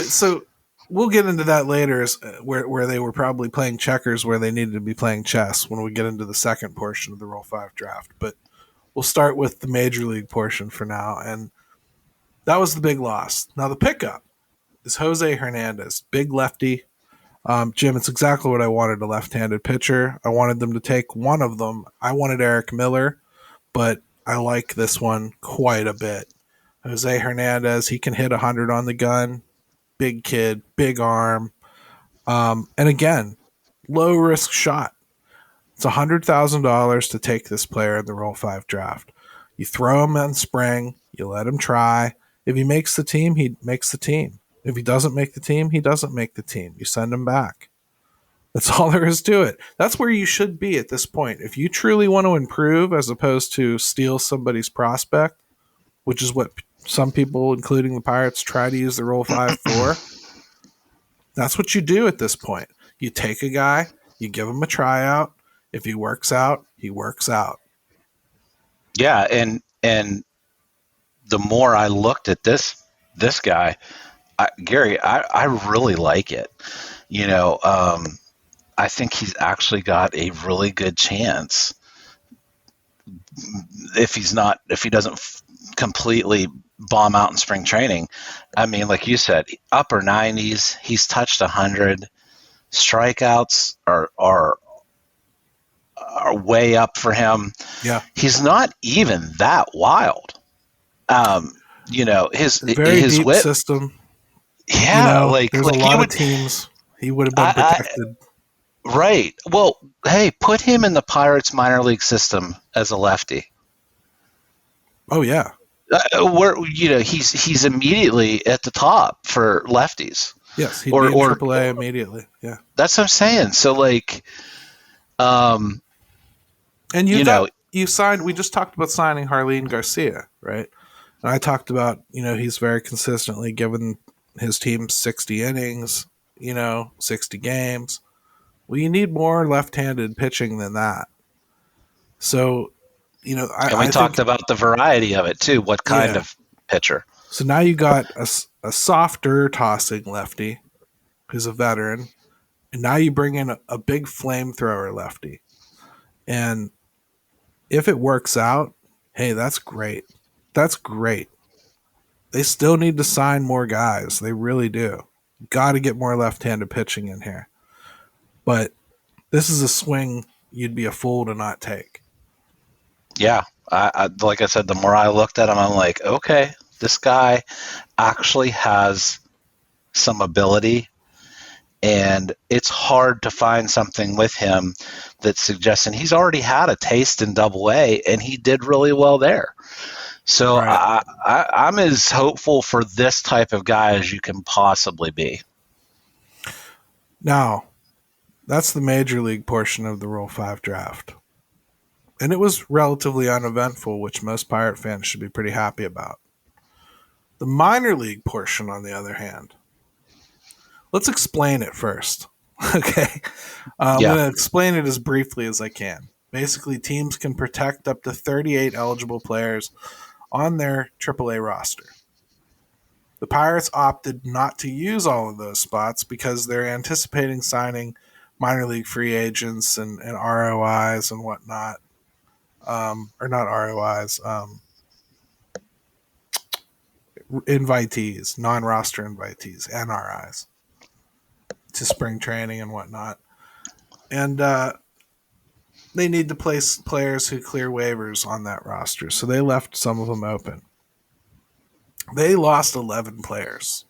So we'll get into that later, where they were probably playing checkers where they needed to be playing chess when we get into the second portion of the Rule 5 draft. But we'll start with the major league portion for now. And that was the big loss. Now the pickup is Jose Hernandez, big lefty. Jim, it's exactly what I wanted, a left-handed pitcher. I wanted them to take one of them. I wanted Eric Miller, but I like this one quite a bit. Jose Hernandez, he can hit 100 on the gun. Big kid, big arm. And again, low-risk shot. It's $100,000 to take this player in the Rule 5 draft. You throw him in spring. You let him try. If he makes the team, he makes the team. If he doesn't make the team, he doesn't make the team. You send him back. That's all there is to it. That's where you should be at this point. If you truly want to improve as opposed to steal somebody's prospect, which is what some people, including the Pirates, try to use the Rule 5 for, that's what you do at this point. You take a guy, you give him a tryout. If he works out, he works out. Yeah, and the more I looked at this guy, Gary, I really like it. You know, I think he's actually got a really good chance if he doesn't completely bomb out in spring training. I mean, like you said, upper 90s. He's touched 100. Strikeouts are way up for him. Yeah, he's not even that wild. You know, his very his deep whip system. Yeah, there's a lot of teams he would have been protected. Right. Well, hey, put him in the Pirates minor league system as a lefty. Oh yeah. Where he's immediately at the top for lefties. Yes, he'd be in AAA immediately. Yeah, that's what I'm saying. So like, and you signed. We just talked about signing Harleen Garcia, right? And I talked about he's very consistently given his team 60 innings, 60 games. Well, you need more left-handed pitching than that. So, I talked about the variety of it too. What kind of pitcher? So now you got a softer tossing lefty who's a veteran, and now you bring in a big flamethrower lefty. And if it works out, hey, that's great. That's great. They still need to sign more guys. They really do. Got to get more left-handed pitching in here. But this is a swing you'd be a fool to not take. Yeah. I like I said, the more I looked at him, I'm like, okay, this guy actually has some ability, and it's hard to find something with him that's suggesting he's already had a taste in Double-A, and he did really well there. So right. I'm as hopeful for this type of guy as you can possibly be. Now, that's the major league portion of the Rule 5 draft. And it was relatively uneventful, which most Pirate fans should be pretty happy about. The minor league portion, on the other hand, let's explain it first. Okay? I'm going to explain it as briefly as I can. Basically, teams can protect up to 38 eligible players on their AAA roster. The Pirates opted not to use all of those spots because they're anticipating signing minor league free agents and ROIs and whatnot. Or not ROIs, invitees, non-roster invitees, NRIs, to spring training and whatnot. And they need to place players who clear waivers on that roster, so they left some of them open. They lost 11 players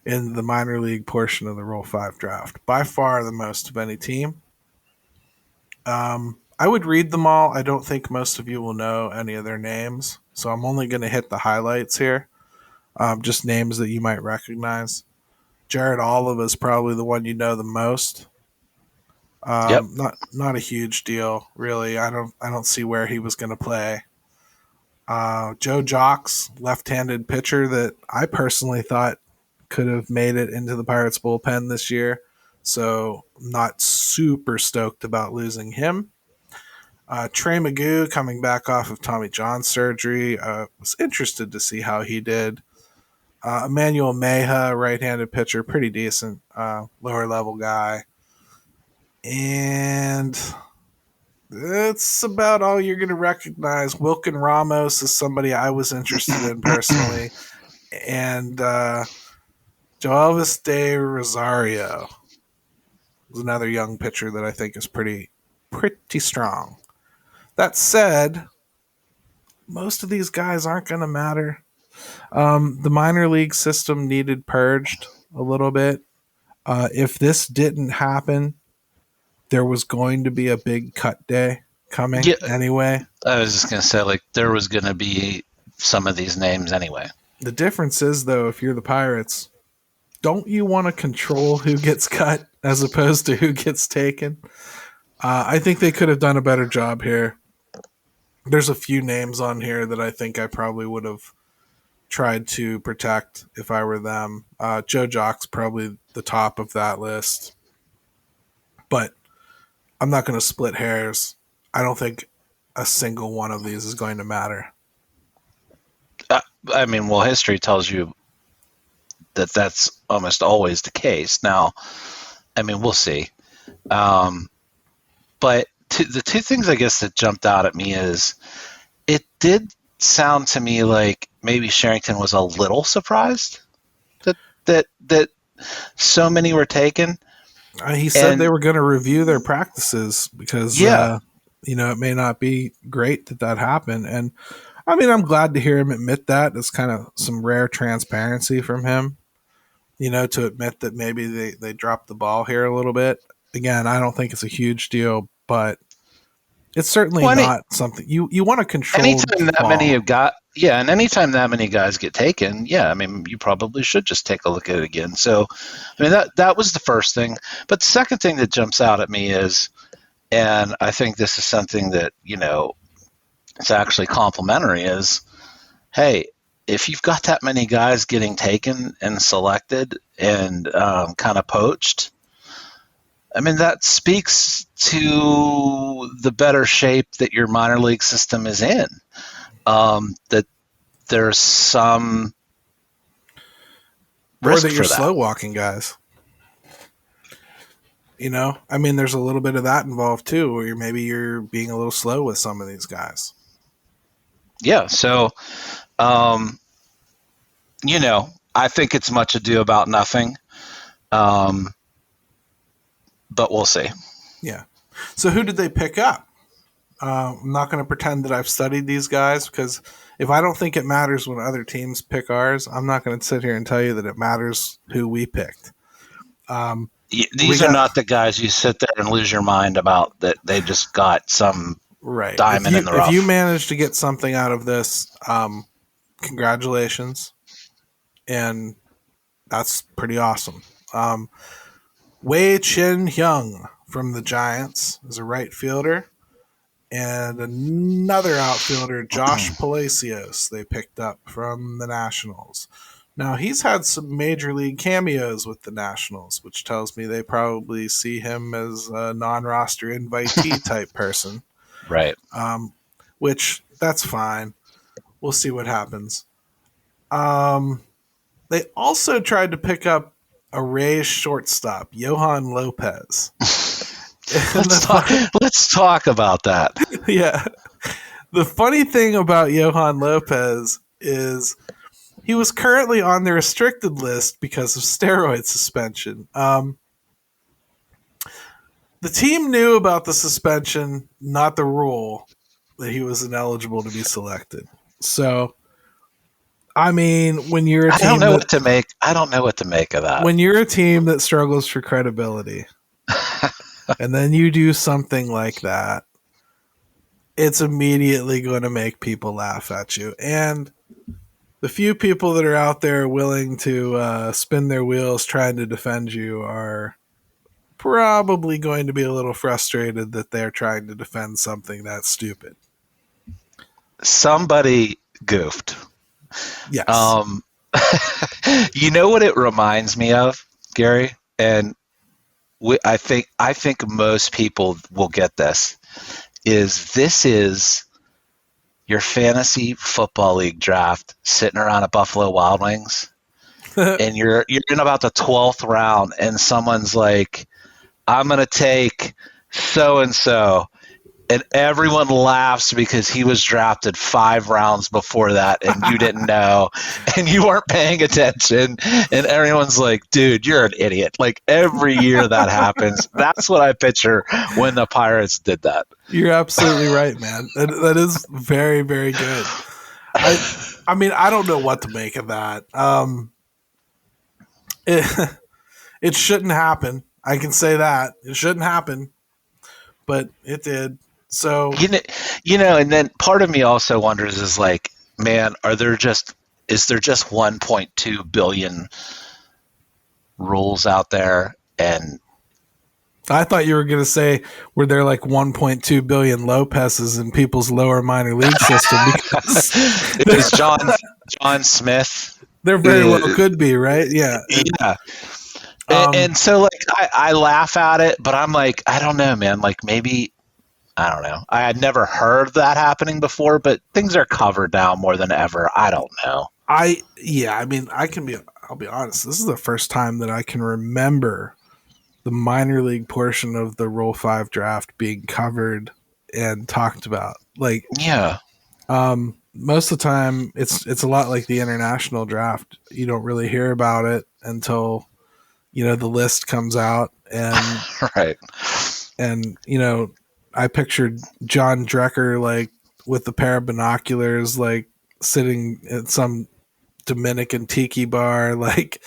in the minor league portion of the Rule 5 draft, by far the most of any team. I would read them all. I don't think most of you will know any of their names, so I'm only going to hit the highlights here, just names that you might recognize. Jared Olive is probably the one you know the most. Not a huge deal, really. I don't see where he was going to play. Joe Jocks, left-handed pitcher that I personally thought could have made it into the Pirates bullpen this year, so not super stoked about losing him. Trey Magoo coming back off of Tommy John surgery. Was interested to see how he did. Emmanuel Meja, right-handed pitcher, pretty decent, lower-level guy. And that's about all you're going to recognize. Wilkin Ramos is somebody I was interested in personally. And Joelvis de Rosario is another young pitcher that I think is pretty strong. That said, most of these guys aren't going to matter. The minor league system needed purged a little bit. If this didn't happen, there was going to be a big cut day coming anyway. I was just going to say, like, there was going to be some of these names anyway. The difference is, though, if you're the Pirates, don't you want to control who gets cut as opposed to who gets taken? I think they could have done a better job here. There's a few names on here that I think I probably would have tried to protect if I were them. Joe Jock's probably the top of that list. But I'm not going to split hairs. I don't think a single one of these is going to matter. I mean, well, history tells you that that's almost always the case. Now, I mean, we'll see. But the two things I guess that jumped out at me is it did sound to me like maybe Sherrington was a little surprised that so many were taken. He said they were going to review their practices because, it may not be great that happened. And I mean, I'm glad to hear him admit that. It's kind of some rare transparency from him, to admit that maybe they dropped the ball here a little bit. Again, I don't think it's a huge deal, but it's certainly not something you want to control. Anytime that many have got, and anytime that many guys get taken, I mean, you probably should just take a look at it again. So, I mean, that was the first thing. But the second thing that jumps out at me is, and I think this is something that, it's actually complimentary, is, hey, if you've got that many guys getting taken and selected and kind of poached, I mean, that speaks to the better shape that your minor league system is in. That there's some risk or that you're for that. slow walking guys. I mean, there's a little bit of that involved too, where maybe you're being a little slow with some of these guys. Yeah. So, I think it's much ado about nothing. But we'll see. Yeah. So who did they pick up? I'm not going to pretend that I've studied these guys, because if I don't think it matters when other teams pick ours, I'm not going to sit here and tell you that it matters who we picked. These are not the guys you sit there and lose your mind about that they just got some diamond in the rough. If you manage to get something out of this, congratulations. And that's pretty awesome. Wei Chin Hyung from the Giants is a right fielder. And another outfielder, Josh Palacios, they picked up from the Nationals. Now, he's had some major league cameos with the Nationals, which tells me they probably see him as a non-roster invitee type person. Right. Which, that's fine. We'll see what happens. They also tried to pick up a Rays shortstop, Johan Lopez. Let's talk about that. Yeah. The funny thing about Johan Lopez is he was currently on the restricted list because of steroid suspension. The team knew about the suspension, not the rule, that he was ineligible to be selected. So, I mean, when you're a team, I don't know what to make of that. When you're a team that struggles for credibility, and then you do something like that, it's immediately going to make people laugh at you. And the few people that are out there willing to spin their wheels trying to defend you are probably going to be a little frustrated that they're trying to defend something that's stupid. Somebody goofed. Yes. You know what it reminds me of, Gary? And I think most people will get this. This is your fantasy football league draft sitting around at Buffalo Wild Wings, and you're in about the 12th round, and someone's like, "I'm going to take so and so," and everyone laughs because he was drafted 5 rounds before that, and you didn't know, and you weren't paying attention, and everyone's like, "Dude, you're an idiot!" Like every year that happens. That's what I picture when the Pirates did that. You're absolutely right, man. That is very, very good. I mean, I don't know what to make of that. It shouldn't happen. I can say that. It shouldn't happen, but it did. So and then part of me also wonders is like, man, is there just 1.2 billion rules out there, and I thought you were going to say, were there like 1.2 billion Lopez's in people's lower minor league system? Because it was John Smith. There very well could be, right? Yeah. Yeah. And so, like, I laugh at it, but I'm like, I don't know, man. Like, maybe, I don't know. I had never heard that happening before, but things are covered now more than ever. I don't know. I'll be honest. This is the first time that I can remember the minor league portion of the Rule 5 draft being covered and talked about. Like, yeah. Most of the time it's a lot like the international draft. You don't really hear about it until, the list comes out, and right. And, I pictured John Drecker, like, with a pair of binoculars, like, sitting at some Dominican tiki bar, like,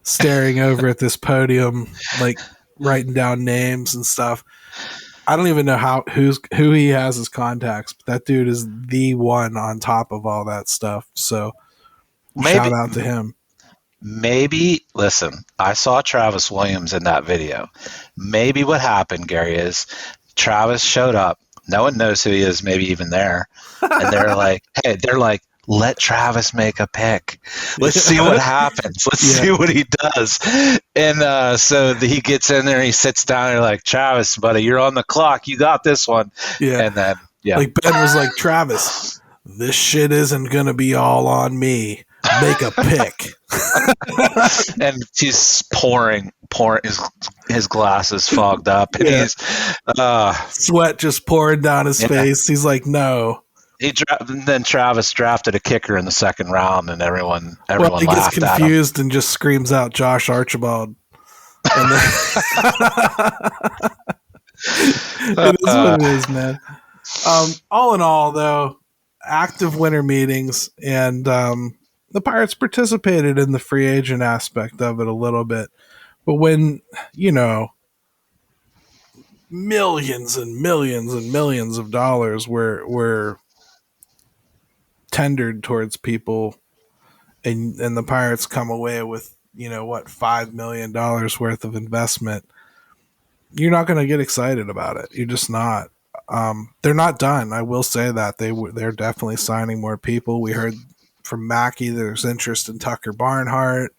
staring over at this podium, like, writing down names and stuff. I don't even know who he has as contacts, but that dude is the one on top of all that stuff. So shout out to him. Maybe, listen, I saw Travis Williams in that video. Maybe what happened, Gary, is Travis showed up. No one knows who he is, maybe even there. And they're like, let Travis make a pick. Let's see what happens. Let's see what he does. And so he gets in there and he sits down and they're like, Travis, buddy, you're on the clock. You got this one. Yeah. And then, like Ben was like, Travis, this shit isn't going to be all on me. Make a pick. And he's pouring his glasses fogged up, and he's sweat just pouring down his face. He's like, no. Then Travis drafted a kicker in the second round, and everyone he laughed gets confused at him. And just screams out Josh Archibald. And then it is what it is, man. All in all, though, active winter meetings, and the Pirates participated in the free agent aspect of it a little bit. But when, millions and millions and millions of dollars were tendered towards people, and the Pirates come away with, $5 million worth of investment, you're not going to get excited about it. You're just not. They're not done. I will say that they're definitely signing more people. We heard from Mackey there's interest in Tucker Barnhart.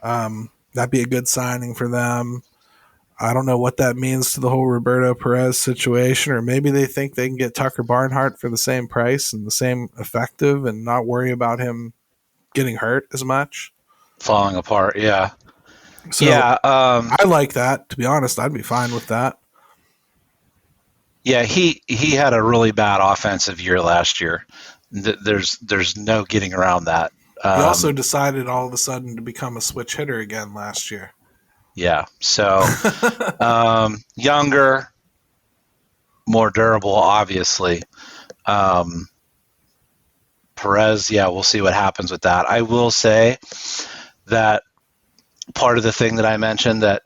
That'd be a good signing for them. I don't know what that means to the whole Roberto Perez situation, or maybe they think they can get Tucker Barnhart for the same price and the same effective and not worry about him getting hurt as much. Falling apart, yeah. So I like that. To be honest, I'd be fine with that. Yeah, he had a really bad offensive year last year. There's no getting around that. He also decided all of a sudden to become a switch hitter again last year. Yeah, so younger, more durable, obviously. Perez, we'll see what happens with that. I will say that part of the thing that I mentioned, that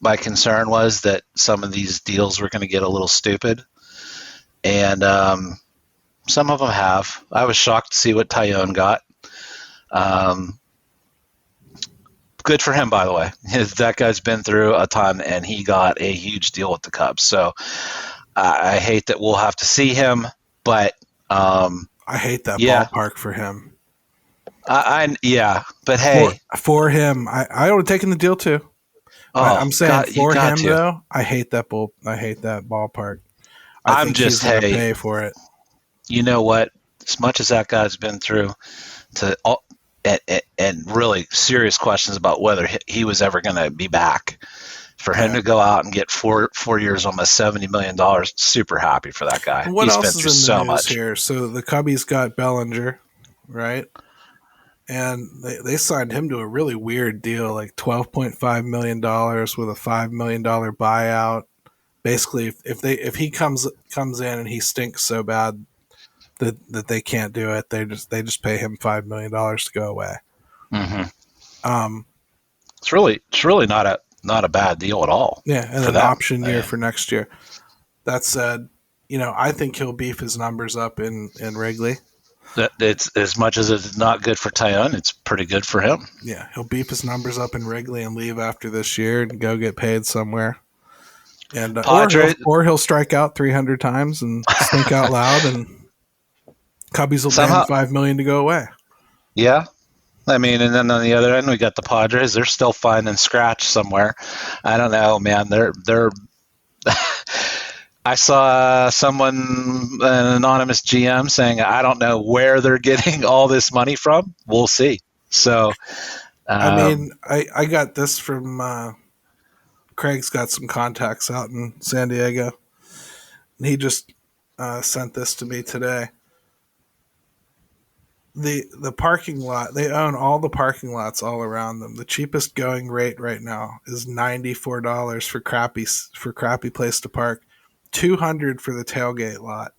my concern was that some of these deals were going to get a little stupid, and some of them have. I was shocked to see what Tyone got. Good for him, by the way. That guy's been through a ton, and he got a huge deal with the Cubs. So I hate that we'll have to see him, but I hate that ballpark for him. But hey, for him, I would have taken the deal too. I'm saying for him though, I hate that ballpark. I think he's gonna pay for it. You know what? As much as that guy's been through, and really serious questions about whether he was ever going to be back, for him to go out and get 4 years, almost $70 million, super happy for that guy. What else is in the news here? So the Cubbies got Bellinger, right? And they signed him to a really weird deal, like $12.5 million with a $5 million buyout. Basically, if he comes in and he stinks so bad that they can't do it, they just pay him $5 million to go away. Mm-hmm. It's really not a bad deal at all. Yeah, and an option year for next year. That said, I think he'll beef his numbers up in Wrigley. It's as much as it's not good for Tyone, it's pretty good for him. Yeah, he'll beep his numbers up in Wrigley and leave after this year and go get paid somewhere. And or he'll strike out 300 times and stink out loud, and Cubbies will pay him $5 million to go away. Yeah. I mean, and then on the other end, we got the Padres. They're still finding scratch somewhere. I don't know, man. They're I saw someone, an anonymous GM, saying, I don't know where they're getting all this money from. We'll see. So, I mean, I got this from Craig's got some contacts out in San Diego. And he just sent this to me today. The parking lot, they own all the parking lots all around them. The cheapest going rate right now is $94 for crappy place to park. $200 for the tailgate lot.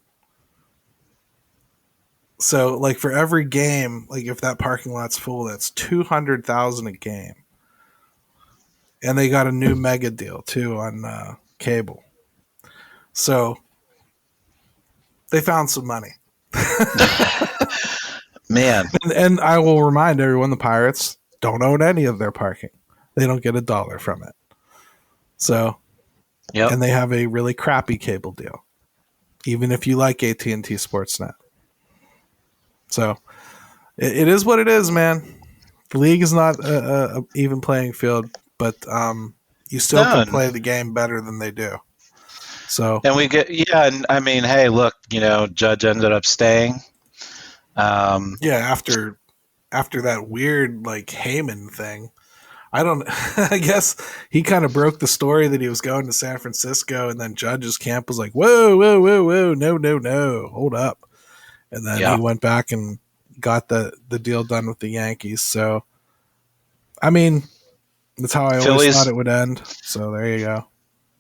So, like, for every game, like, if that parking lot's full, that's $200,000 a game. And they got a new mega deal too on cable. So they found some money. Man. And I will remind everyone, the Pirates don't own any of their parking. They don't get $1 from it. So, yep. And they have a really crappy cable deal, even if you like AT&T Sportsnet. So it is what it is, man. The league is not a even playing field, but you still can play the game better than they do. So, and we get, and I mean, hey, look, Judge ended up staying. After that weird like Heyman thing, I guess he kind of broke the story that he was going to San Francisco, and then Judge's camp was like, whoa, no, hold up. And then he went back and got the deal done with the Yankees. So, I mean, that's how I always thought it would end. So there you go.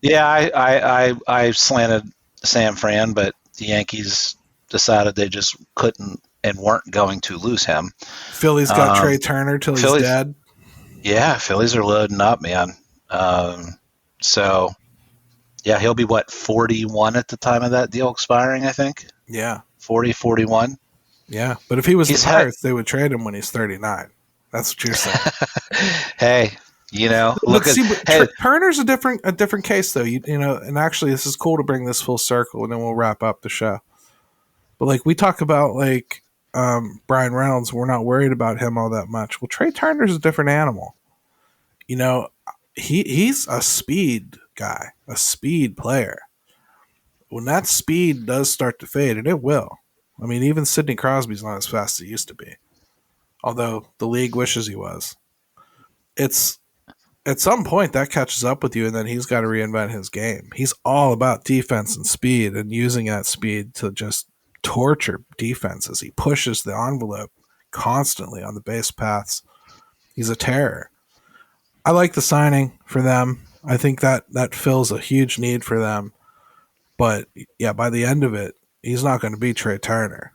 Yeah, I slanted San Fran, but the Yankees decided they just couldn't and weren't going to lose him. Philly's got Trey Turner till he's dead. Yeah, Phillies are loading up, man. So, yeah, he'll be, 41 at the time of that deal expiring, I think? Yeah. 40, 41. Yeah, but if he was the Pirates, they would trade him when he's 39. That's what you're saying. Hey, Turner's a different case, though. And actually, this is cool to bring this full circle, and then we'll wrap up the show. But like we talk about, like Brian Reynolds, we're not worried about him all that much. Well, Trey Turner's a different animal. He's a speed guy, a speed player. When that speed does start to fade, and it will. I mean, even Sidney Crosby's not as fast as he used to be, although the league wishes he was. It's at some point that catches up with you, and then he's got to reinvent his game. He's all about defense and speed, and using that speed to just torture defenses. He pushes the envelope constantly on the base paths. He's a terror. I like the signing for them. I think that fills a huge need for them. But yeah, by the end of it, he's not going to be Trey Turner.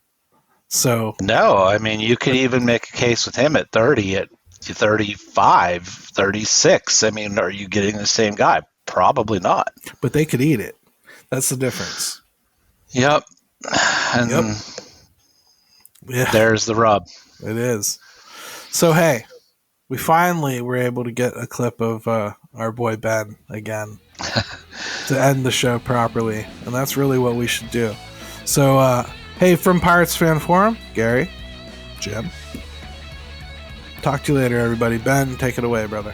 So no, I mean, you could even make a case with him at 30, at 35, 36. I mean, are you getting the same guy? Probably not. But they could eat it. That's the difference. Yep. And there's the rub. It is. So, hey, we finally were able to get a clip of our boy Ben again to end the show properly. And that's really what we should do. So, hey, from Pirates Fan Forum, Gary, Jim. Talk to you later, everybody. Ben, take it away, brother.